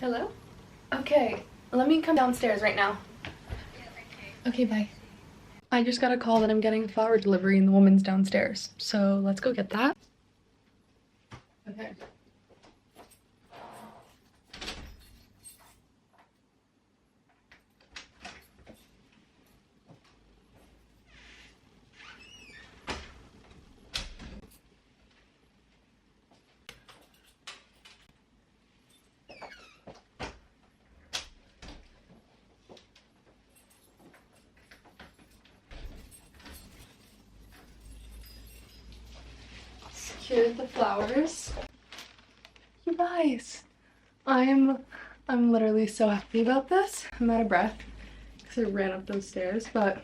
Hello? Okay, let me come downstairs right now. Okay, bye. I just got a call that I'm getting a flower delivery and the woman's downstairs. So let's go get that. Okay. Secured the flowers. You guys, I'm literally so happy about this. I'm out of breath because I ran up those stairs, but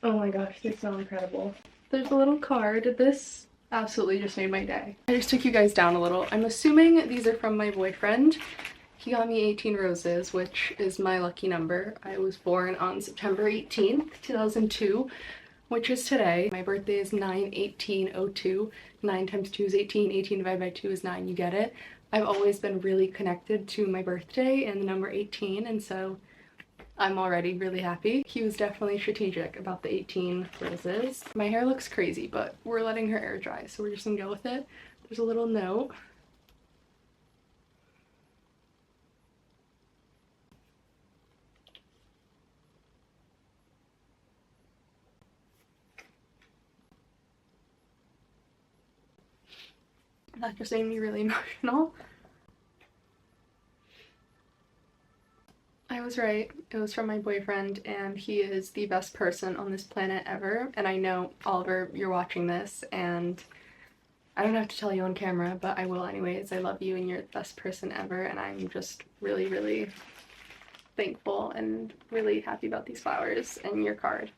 oh my gosh, they're so incredible. There's a little card. This absolutely just made my day. I just took you guys down a little. I'm assuming these are from my boyfriend. He got me 18 roses, which is my lucky number. I was born on September 18th, 2002, which is today. My birthday is 9/18/02. 9 times 2 is 18. 18 divided by 2 is 9. You get it? I've always been really connected to my birthday and the number 18, and so I'm already really happy. He was definitely strategic about the 18 roses. My hair looks crazy, but we're letting her air dry, so we're just gonna go with it. There's a little note. That just made me really emotional. I was right. It was from my boyfriend, and he is the best person on this planet ever. And I know, Oliver, you're watching this, and I don't have to tell you on camera, but I will anyways. I love you, and you're the best person ever, and I'm just really, really thankful and really happy about these flowers and your card.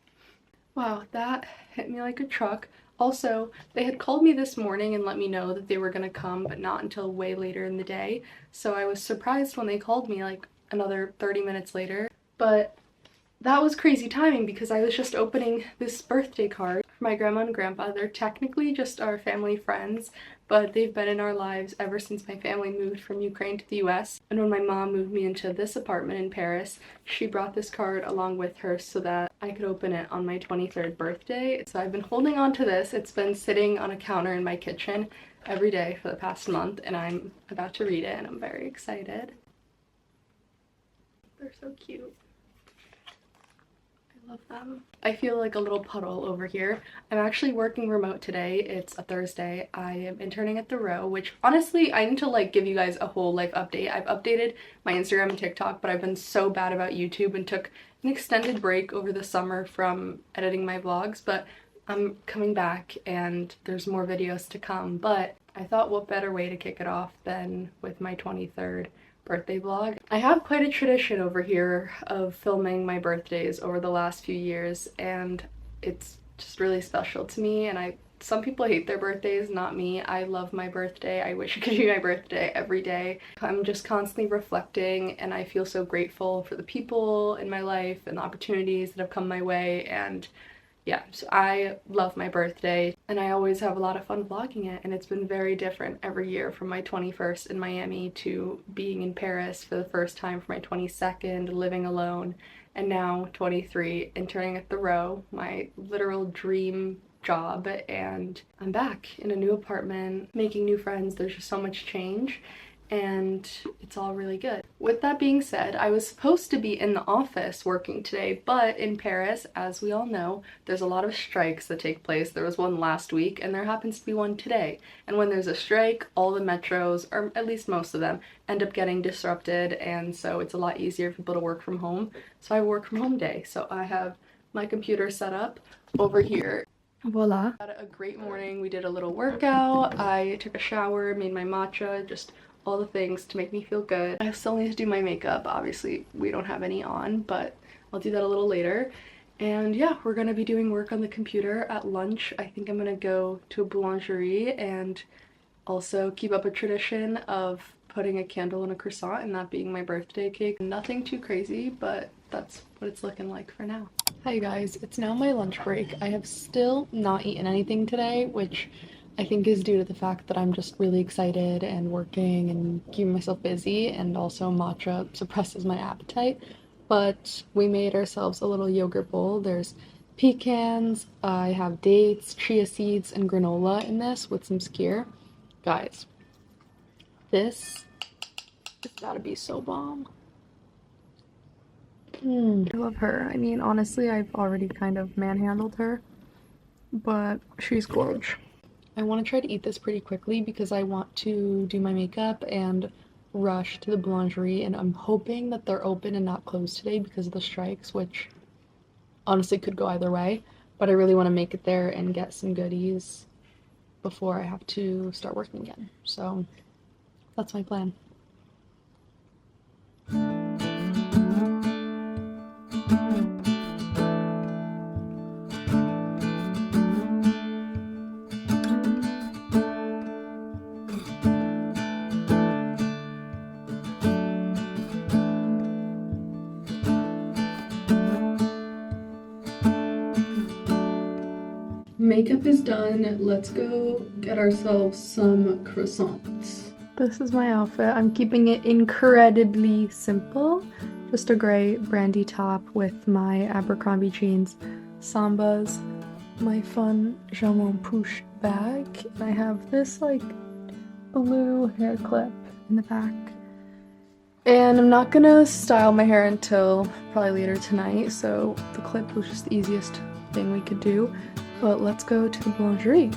Wow, that hit me like a truck. Also, they had called me this morning and let me know that they were gonna come, but not until way later in the day. So I was surprised when they called me like another 30 minutes later. But that was crazy timing because I was just opening this birthday card for my grandma and grandpa. They're technically just our family friends, but they've been in our lives ever since my family moved from Ukraine to the US. And when my mom moved me into this apartment in Paris, she brought this card along with her so that I could open it on my 23rd birthday. So I've been holding on to this. It's been sitting on a counter in my kitchen every day for the past month, and I'm about to read it, and I'm very excited. They're so cute. Love them. I feel like a little puddle over here. I'm actually working remote today. It's a Thursday. I am interning at the Row, which honestly I need to like give you guys a whole life update. I've updated my Instagram and TikTok, but I've been so bad about YouTube and took an extended break over the summer from editing my vlogs, but I'm coming back and there's more videos to come. But I thought what better way to kick it off than with my 23rd birthday vlog. I have quite a tradition over here of filming my birthdays over the last few years, and it's just really special to me. And some people hate their birthdays, not me. I love my birthday. I wish it could be my birthday every day. I'm just constantly reflecting, and I feel so grateful for the people in my life and the opportunities that have come my way. And yeah, so I love my birthday, and I always have a lot of fun vlogging it, and it's been very different every year, from my 21st in Miami to being in Paris for the first time for my 22nd, living alone, and now 23, interning at the Row, my literal dream job, and I'm back in a new apartment, making new friends. There's just so much change, and it's all really good. With that being said, I was supposed to be in the office working today, but in Paris, as we all know, there's a lot of strikes that take place. There was one last week, and there happens to be one today. And when there's a strike, all the metros, or at least most of them, end up getting disrupted, and so it's a lot easier for people to work from home. So I have a work from home day. So I have my computer set up over here. Voila. Had a great morning. We did a little workout. I took a shower, made my matcha, just all the things to make me feel good. I still need to do my makeup. Obviously, we don't have any on, but I'll do that a little later. And yeah, we're gonna be doing work on the computer at lunch. I think I'm gonna go to a boulangerie and also keep up a tradition of putting a candle in a croissant and that being my birthday cake. Nothing too crazy, but that's what it's looking like for now. Hi guys, it's now my lunch break. I have still not eaten anything today, which I think is due to the fact that I'm just really excited and working and keeping myself busy, and also matcha suppresses my appetite. But we made ourselves a little yogurt bowl. There's pecans, I have dates, chia seeds, and granola in this with some skyr. Guys, this has gotta be so bomb. I love her. I mean, honestly, I've already kind of manhandled her, but she's gorge. I want to try to eat this pretty quickly because I want to do my makeup and rush to the boulangerie, and I'm hoping that they're open and not closed today because of the strikes, which honestly could go either way, but I really want to make it there and get some goodies before I have to start working again. So that's my plan. Makeup is done. Let's go get ourselves some croissants. This is my outfit. I'm keeping it incredibly simple. Just a gray brandy top with my Abercrombie jeans, Sambas, my fun Jamon Pouche bag, and I have this like blue hair clip in the back. And I'm not gonna style my hair until probably later tonight, so the clip was just the easiest thing we could do. But let's go to the boulangerie.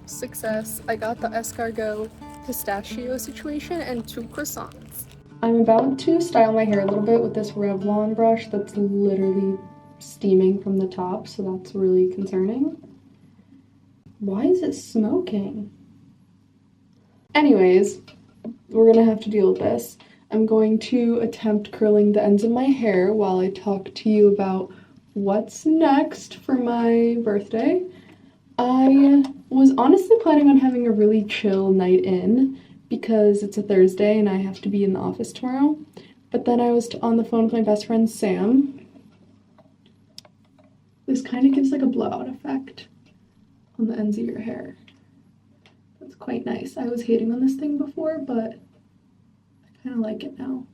Success. I got the escargot pistachio situation and 2 croissants. I'm about to style my hair a little bit with this Revlon brush that's literally steaming from the top, so that's really concerning. Why is it smoking? Anyways, we're gonna have to deal with this. I'm going to attempt curling the ends of my hair while I talk to you about what's next for my birthday. I was honestly planning on having a really chill night in because it's a Thursday and I have to be in the office tomorrow. But then I was on the phone with my best friend Sam. This kind of gives like a blowout effect on the ends of your hair. That's quite nice. I was hating on this thing before, but I kind of like it now.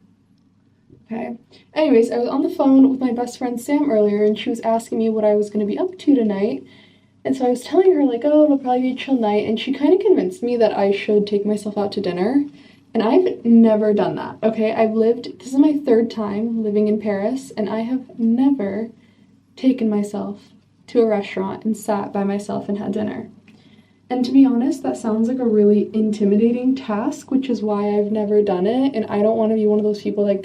Okay. Anyways, I was on the phone with my best friend Sam earlier and she was asking me what I was going to be up to tonight. And so I was telling her, like, oh, it'll probably be a chill night. And she kind of convinced me that I should take myself out to dinner. And I've never done that, okay? This is my 3rd time living in Paris, and I have never taken myself to a restaurant and sat by myself and had dinner. And to be honest, that sounds like a really intimidating task, which is why I've never done it. And I don't want to be one of those people that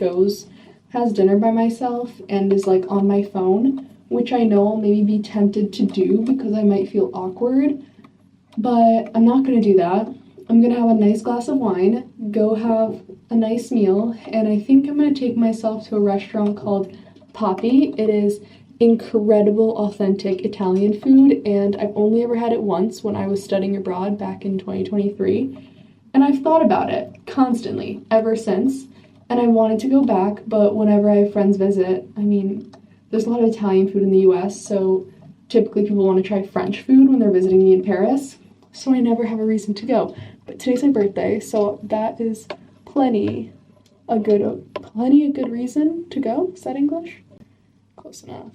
has dinner by myself and is, like, on my phone, which I know I'll maybe be tempted to do because I might feel awkward, but I'm not gonna do that. I'm gonna have a nice glass of wine, go have a nice meal, and I think I'm gonna take myself to a restaurant called Poppy. It is incredible, authentic Italian food, and I've only ever had it once when I was studying abroad back in 2023, and I've thought about it constantly ever since, and I wanted to go back, but whenever I have friends visit, I mean, there's a lot of Italian food in the US, so typically people want to try French food when they're visiting me in Paris, so I never have a reason to go. But today's my birthday, so that is plenty a good reason to go. Is that English? Close enough.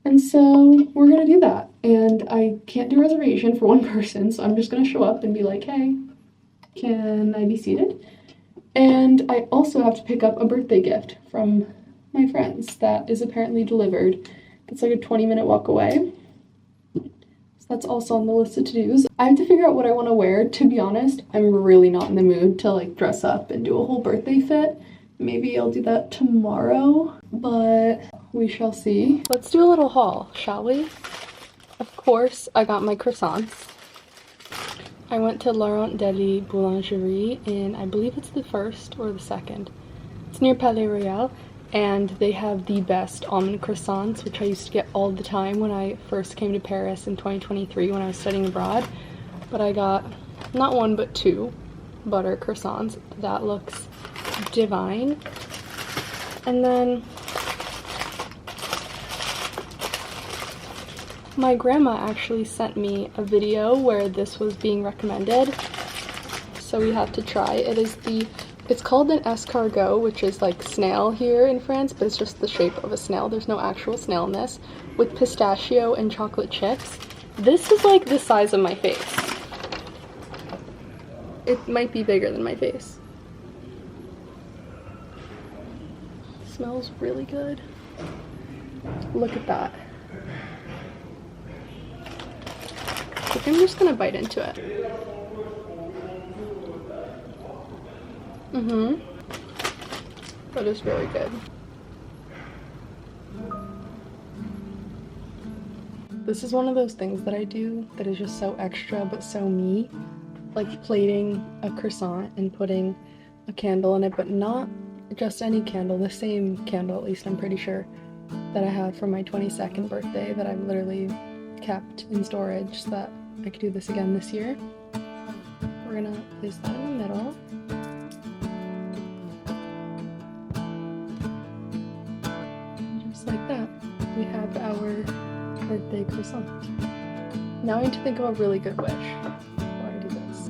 And so we're gonna do that, and I can't do a reservation for one person, so I'm just gonna show up and be like, hey, can I be seated? And I also have to pick up a birthday gift from my friends that is apparently delivered. It's like a 20-minute walk away. So that's also on the list of to-dos. I have to figure out what I want to wear. To be honest, I'm really not in the mood to like dress up and do a whole birthday fit. Maybe I'll do that tomorrow, but we shall see. Let's do a little haul, shall we? Of course, I got my croissants. I went to Laurent Deli Boulangerie in, I believe it's the first or the second. It's near Palais Royal, and they have the best almond croissants, which I used to get all the time when I first came to Paris in 2023 when I was studying abroad. But I got not one but two butter croissants. That looks divine. And then my grandma actually sent me a video where this was being recommended, so we have to try. It's called an escargot, which is like snail here in France, but it's just the shape of a snail. There's no actual snail in this, with pistachio and chocolate chips. This is like the size of my face. It might be bigger than my face. Smells really good. Look at that. I think I'm just gonna bite into it. That is very good. This is one of those things that I do that is just so extra but so me. Like plating a croissant and putting a candle in it, but not just any candle, the same candle, at least I'm pretty sure, that I had for my 22nd birthday that I've literally kept in storage so that I could do this again this year. We're gonna place that in the middle. And just like that, we have our birthday croissant. Now I need to think of a really good wish before I do this.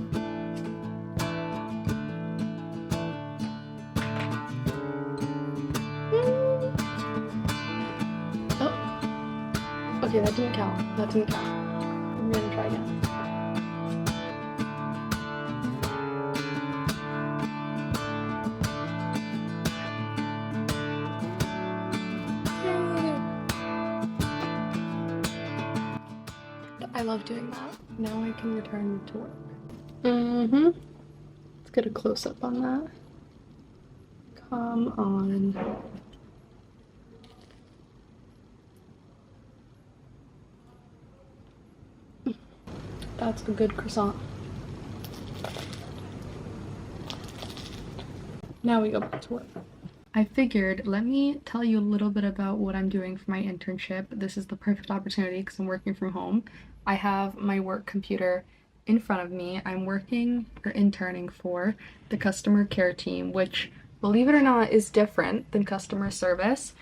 Oh, okay, that didn't count. That didn't count. I'm gonna try again. I love doing that. Now I can return to work. Let's get a close-up on that. Come on. That's a good croissant. Now we go back to work. I figured, let me tell you a little bit about what I'm doing for my internship. This is the perfect opportunity because I'm working from home. I have my work computer in front of me. I'm working or interning for the customer care team, which, believe it or not, is different than customer service.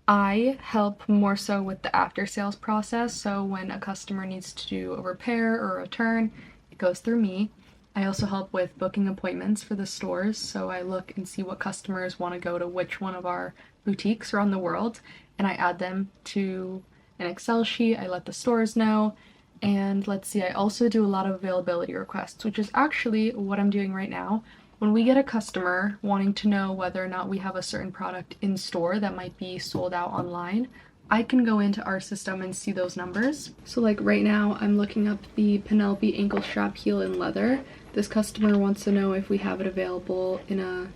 I help more so with the after sales process, so when a customer needs to do a repair or a return, it goes through me. I also help with booking appointments for the stores, so I look and see what customers want to go to which one of our boutiques around the world, and I add them to an Excel sheet. I let the stores know, and let's see, I also do a lot of availability requests, which is actually what I'm doing right now. When we get a customer wanting to know whether or not we have a certain product in store that might be sold out online, I can go into our system and see those numbers. So like right now, I'm looking up the Penelope ankle strap heel in leather. This customer wants to know if we have it available in a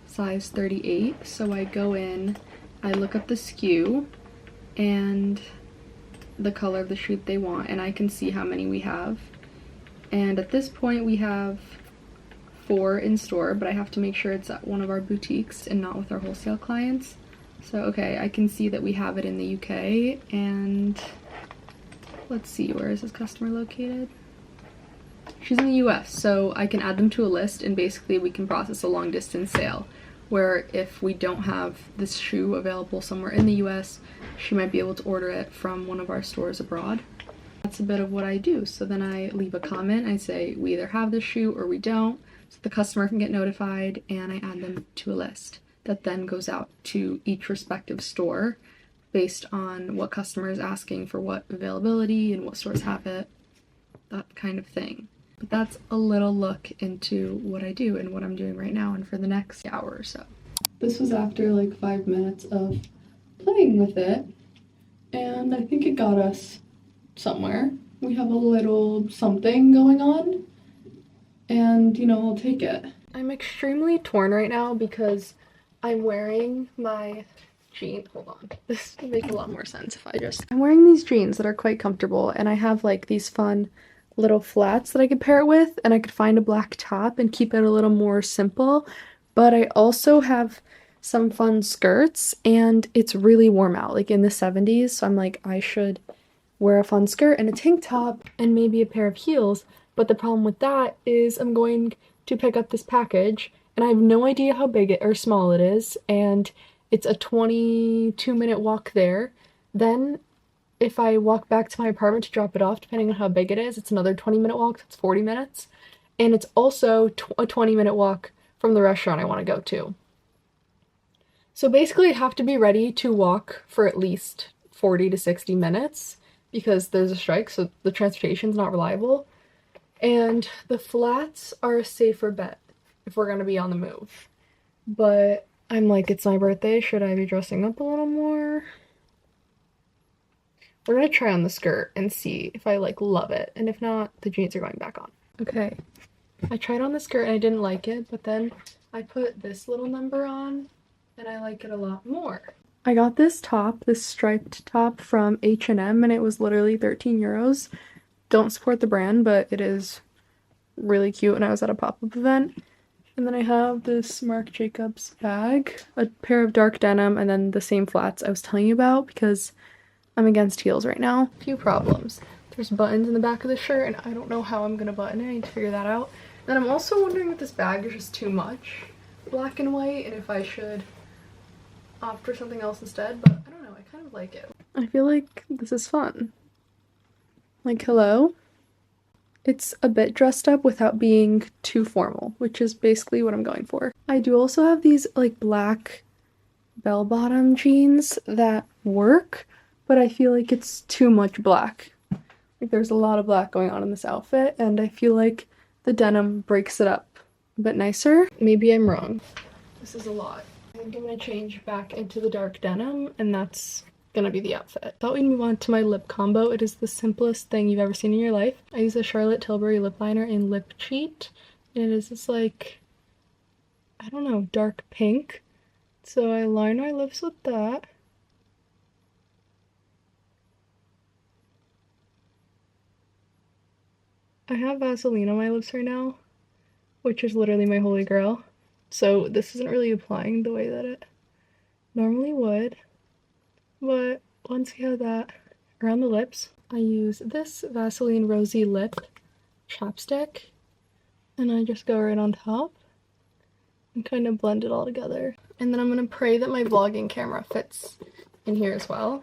size 38. So I go in, I look up the SKU and the color of the shoe they want, and I can see how many we have. And at this point we have 4 in store, but I have to make sure it's at one of our boutiques and not with our wholesale clients. So okay, I can see that we have it in the UK, and let's see, where is this customer located? She's in the US, so I can add them to a list, and basically we can process a long distance sale, where if we don't have this shoe available somewhere in the US, she might be able to order it from one of our stores abroad. That's a bit of what I do. So then I leave a comment, I say we either have this shoe or we don't, so the customer can get notified, and I add them to a list that then goes out to each respective store based on what customer is asking for what availability and what stores have it, that kind of thing. But that's a little look into what I do and what I'm doing right now and for the next hour or so. This was after like 5 minutes of playing with it, and I think it got us somewhere. we have a little something going on, and you know, I'll take it. I'm extremely torn right now because I'm wearing my jeans. Hold on. This would make a lot more sense if I just. I'm wearing these jeans that are quite comfortable, and I have like these fun little flats that I could pair it with, and I could find a black top and keep it a little more simple. But I also have some fun skirts, and it's really warm out, like in the 70s, so I'm like, I should wear a fun skirt and a tank top and maybe a pair of heels. But the problem with that is I'm going to pick up this package and I have no idea how big it or small it is, and it's a 22-minute walk there. Then if I walk back to my apartment to drop it off, depending on how big it is, it's another 20-minute walk. That's 40 minutes. And it's also a 20-minute walk from the restaurant I want to go to. So basically I'd have to be ready to walk for at least 40 to 60 minutes because there's a strike, so the transportation's not reliable. And the flats are a safer bet if we're gonna be on the move. But I'm like, it's my birthday, should I be dressing up a little more? We're gonna try on the skirt and see if I like love it, and if not, the jeans are going back on. Okay, I tried on the skirt and I didn't like it, but then I put this little number on and I like it a lot more. I got this top, this striped top from H&M, and it was literally 13 euros. Don't support the brand, but it is really cute, and I was at a pop-up event. And then I have this Marc Jacobs bag, a pair of dark denim, and then the same flats I was telling you about because I'm against heels right now. A few problems. There's buttons in the back of the shirt, and I don't know how I'm gonna button it. I need to figure that out. And then I'm also wondering if this bag is just too much black and white, and if I should opt for something else instead, but I don't know, I kind of like it. I feel like this is fun. Like, hello? It's a bit dressed up without being too formal, which is basically what I'm going for. I do also have these like black bell-bottom jeans that work, but I feel like it's too much black. Like there's a lot of black going on in this outfit, and I feel like the denim breaks it up a bit nicer. Maybe I'm wrong. This is a lot. I think I'm gonna change back into the dark denim, and that's gonna be the outfit. Thought we'd move on to my lip combo. It is the simplest thing you've ever seen in your life. I use a Charlotte Tilbury lip liner in Lip Cheat, and it is this like, I don't know, dark pink. So I line my lips with that. I have Vaseline on my lips right now, which is literally my holy grail. So this isn't really applying the way that it normally would, but once we have that around the lips, I use this Vaseline Rosy Lip chapstick, and I just go right on top and kind of blend it all together. And then I'm gonna pray that my vlogging camera fits in here as well.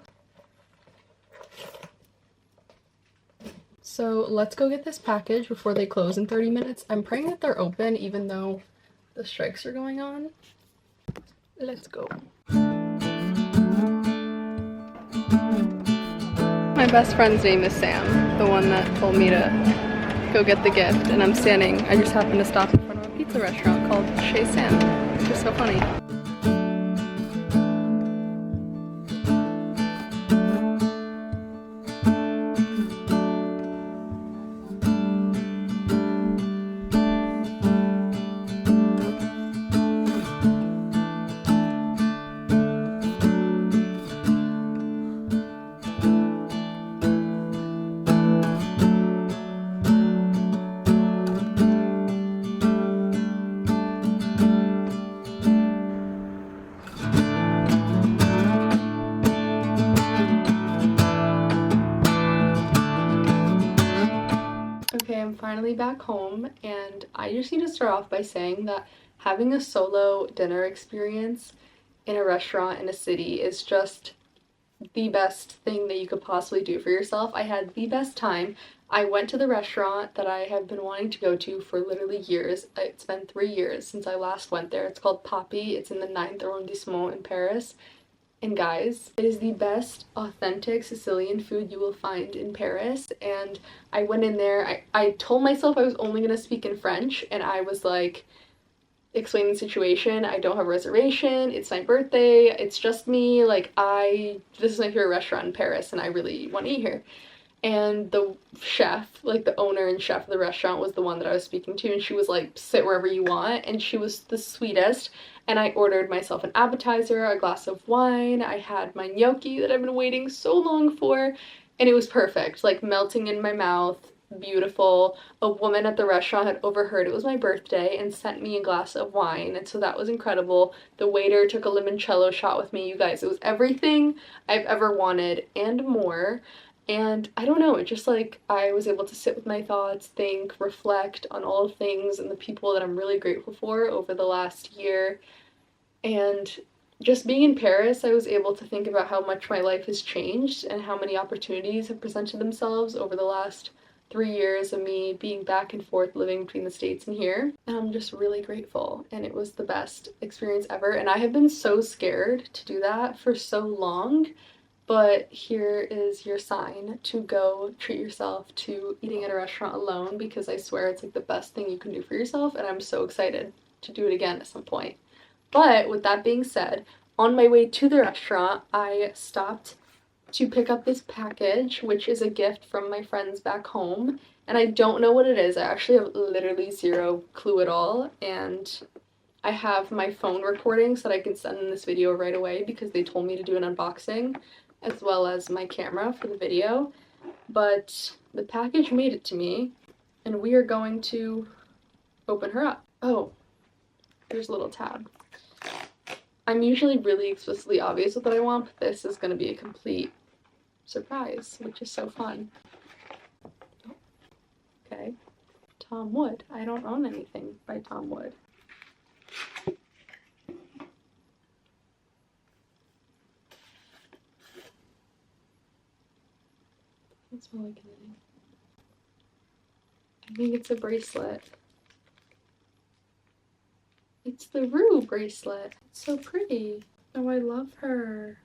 So let's go get this package before they close in 30 minutes. I'm praying that they're open even though the strikes are going on. Let's go. My best friend's name is Sam, the one that told me to go get the gift, and I'm standing, I just happened to stop in front of a pizza restaurant called Chez Sam, which is so funny. Okay, I'm finally back home, and I just need to start off by saying that having a solo dinner experience in a restaurant in a city is just the best thing that you could possibly do for yourself. I had the best time. I went to the restaurant that I have been wanting to go to for literally years. It's been 3 years since I last went there. It's called Papi. It's in the 9th arrondissement in Paris. And guys, it is the best authentic Sicilian food you will find in Paris. And I went in there, I told myself I was only gonna speak in French, and I was like, explaining the situation, I don't have a reservation, it's my birthday, it's just me, like this is my favorite restaurant in Paris and I really want to eat here. and the chef, like the owner and chef of the restaurant, was the one that I was speaking to, and she was like, sit wherever you want, and she was the sweetest. And I ordered myself an appetizer, a glass of wine, I had my gnocchi that I've been waiting so long for, and it was perfect, like melting in my mouth, beautiful. A woman at the restaurant had overheard it was my birthday and sent me a glass of wine, and so that was incredible. The waiter took a limoncello shot with me. You guys, it was everything I've ever wanted and more. And I don't know, it just like I was able to sit with my thoughts, think, reflect on all the things and the people that I'm really grateful for over the last year. And just being in Paris, I was able to think about how much my life has changed and how many opportunities have presented themselves over the last 3 years of me being back and forth living between the States and here. And I'm just really grateful, and it was the best experience ever. And I have been so scared to do that for so long. But here is your sign to go treat yourself to eating at a restaurant alone, because I swear it's like the best thing you can do for yourself, and I'm so excited to do it again at some point. But with that being said, on my way to the restaurant, I stopped to pick up this package, which is a gift from my friends back home, and I don't know what it is. I actually have literally zero clue at all, and I have my phone recording so that I can send in this video right away because they told me to do an unboxing, as well as my camera for the video. But the package made it to me, and we are going to open her up. Oh, there's a little tab. I'm usually really explicitly obvious with what I want, but this is going to be a complete surprise, which is so fun. Oh, okay. Tom Wood. I don't own anything by Tom Wood. That's smell like anything. I think it's a bracelet. It's the Rue bracelet. It's so pretty. Oh, I love her.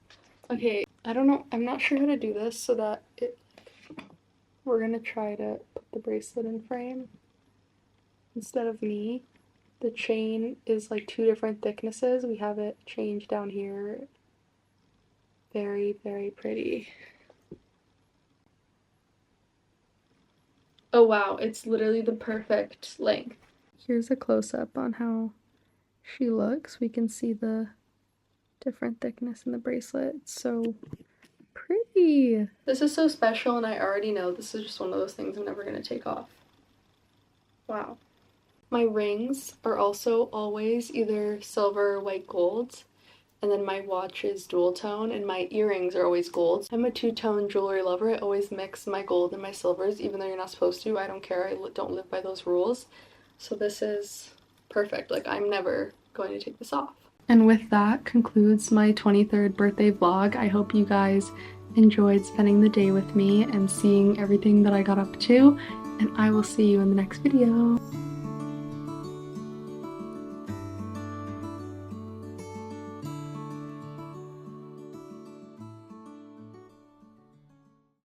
Okay, I don't know. I'm not sure how to do this so that we're gonna try to put the bracelet in frame instead of me. The chain is like 2 different thicknesses. We have it changed down here. Very, very pretty. Oh wow, it's literally the perfect length. Here's a close-up on how she looks. We can see the different thickness in the bracelet. It's so pretty. This is so special, and I already know this is just one of those things I'm never gonna take off. Wow. My rings are also always either silver or white gold, and then my watch is dual tone, and my earrings are always gold. I'm a two-tone jewelry lover. I always mix my gold and my silvers, even though you're not supposed to. I don't care. I don't live by those rules. So this is perfect. Like, I'm never going to take this off. And with that concludes my 23rd birthday vlog. I hope you guys enjoyed spending the day with me and seeing everything that I got up to, and I will see you in the next video.